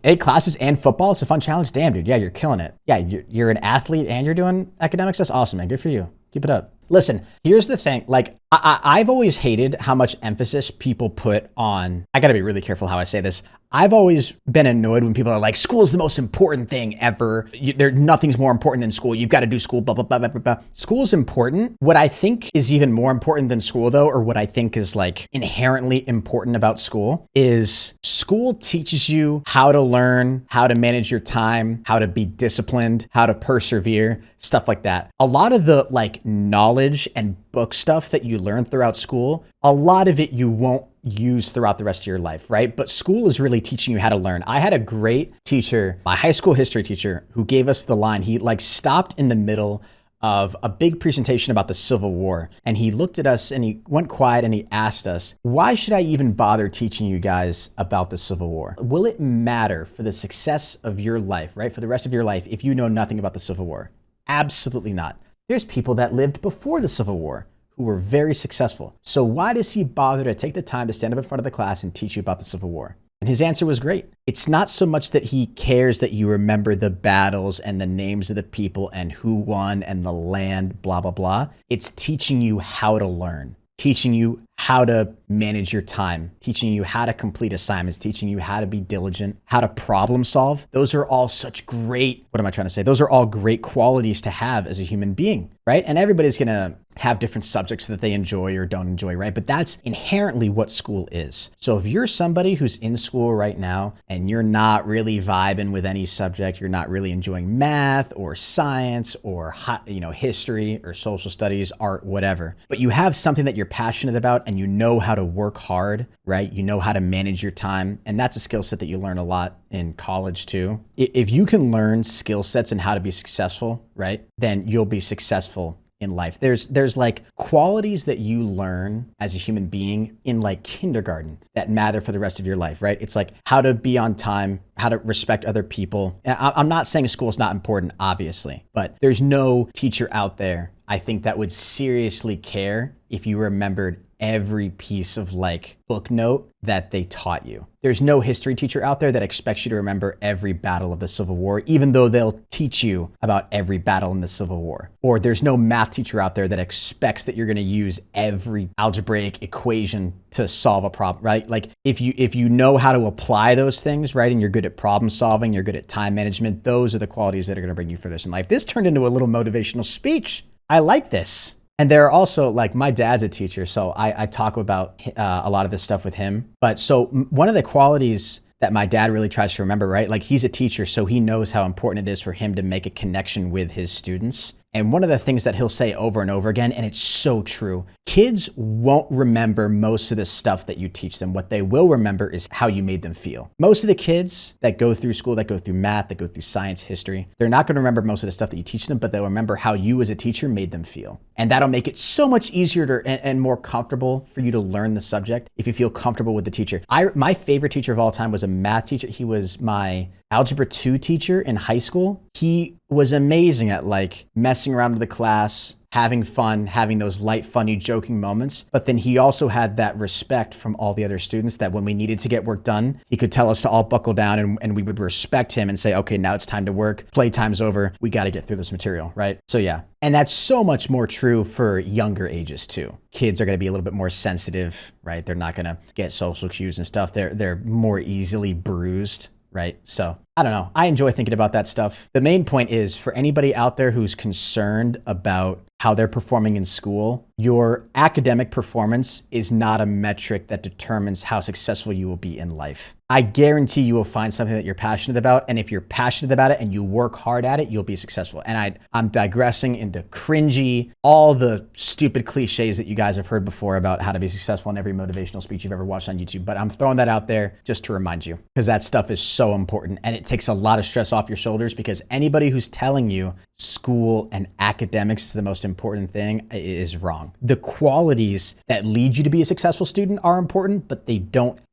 8 classes and football. It's a fun challenge. Damn, dude. Yeah, you're killing it. Yeah, you're an athlete and you're doing academics. That's awesome, man. Good for you. Keep it up. Listen, here's the thing. Like, I've always hated how much emphasis people put on, I gotta be really careful how I say this. I've always been annoyed when people are like, school is the most important thing ever. Nothing's more important than school. You've got to do school, blah, blah, blah, blah, blah. School is important. What I think is even more important than school though, or what I think is like inherently important about school is school teaches you how to learn, how to manage your time, how to be disciplined, how to persevere, stuff like that. A lot of the like knowledge and book stuff that you learn throughout school, a lot of it you won't use throughout the rest of your life, right? But school is really teaching you how to learn. I had a great teacher, my high school history teacher, who gave us the line. He like stopped in the middle of a big presentation about the Civil War. And he looked at us and he went quiet and he asked us, why should I even bother teaching you guys about the Civil War? Will it matter for the success of your life, right? For the rest of your life, if you know nothing about the Civil War? Absolutely not. There's people that lived before the Civil War who were very successful. So why does he bother to take the time to stand up in front of the class and teach you about the Civil War? And his answer was great. It's not so much that he cares that you remember the battles and the names of the people and who won and the land, blah, blah, blah. It's teaching you how to learn, teaching you how to manage your time, teaching you how to complete assignments, teaching you how to be diligent, how to problem solve. Those are all such great, what am I trying to say? Those are all great qualities to have as a human being, right? And everybody's gonna have different subjects that they enjoy or don't enjoy, right? But that's inherently what school is. So if you're somebody who's in school right now and you're not really vibing with any subject, you're not really enjoying math or science or history or social studies, art, whatever, but you have something that you're passionate about and you know how to work hard, right? You know how to manage your time. And that's a skill set that you learn a lot in college too. If you can learn skill sets and how to be successful, right? Then you'll be successful in life. There's like qualities that you learn as a human being in like kindergarten that matter for the rest of your life, right? It's like how to be on time, how to respect other people. And I'm not saying school is not important, obviously, but there's no teacher out there, I think, that would seriously care if you remembered every piece of like book note that they taught you. There's no history teacher out there that expects you to remember every battle of the Civil War, even though they'll teach you about every battle in the Civil War. Or there's no math teacher out there that expects that you're gonna use every algebraic equation to solve a problem, right? Like if you know how to apply those things, right, and you're good at problem solving, you're good at time management, those are the qualities that are gonna bring you furthest in life. This turned into a little motivational speech. I like this. And there are also, like, my dad's a teacher, so I talk about a lot of this stuff with him. But so one of the qualities that my dad really tries to remember, right? Like, he's a teacher, so he knows how important it is for him to make a connection with his students. And one of the things that he'll say over and over again, and it's so true, kids won't remember most of the stuff that you teach them. What they will remember is how you made them feel. Most of the kids that go through school, that go through math, that go through science, history, they're not going to remember most of the stuff that you teach them, but they'll remember how you as a teacher made them feel. And that'll make it so much easier and more comfortable for you to learn the subject if you feel comfortable with the teacher. My favorite teacher of all time was a math teacher. He was my Algebra 2 teacher in high school. He was amazing at like messing around with the class, having fun, having those light, funny, joking moments. But then he also had that respect from all the other students that when we needed to get work done, he could tell us to all buckle down and we would respect him and say, okay, now it's time to work. Playtime's over. We got to get through this material, right? So yeah. And that's so much more true for younger ages too. Kids are going to be a little bit more sensitive, right? They're not going to get social cues and stuff. They're more easily bruised, right? So I don't know. I enjoy thinking about that stuff. The main point is for anybody out there who's concerned about how they're performing in school, your academic performance is not a metric that determines how successful you will be in life. I guarantee you will find something that you're passionate about. And if you're passionate about it and you work hard at it, you'll be successful. And I'm digressing into cringy, all the stupid cliches that you guys have heard before about how to be successful in every motivational speech you've ever watched on YouTube. But I'm throwing that out there just to remind you, because that stuff is so important and it takes a lot of stress off your shoulders, because anybody who's telling you school and academics is the most important thing is wrong. The qualities that lead you to be a successful student are important, but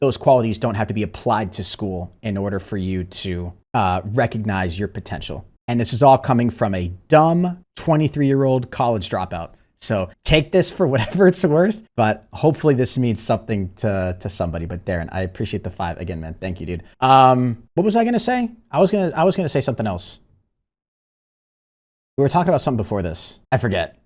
those qualities don't have to be applied to school in order for you to recognize your potential. And this is all coming from a dumb 23-year-old college dropout. So take this for whatever it's worth, but hopefully this means something to somebody. But Darren, I appreciate the 5 again, man. Thank you, dude. What was I gonna say? I was gonna say something else. We were talking about something before this. I forget.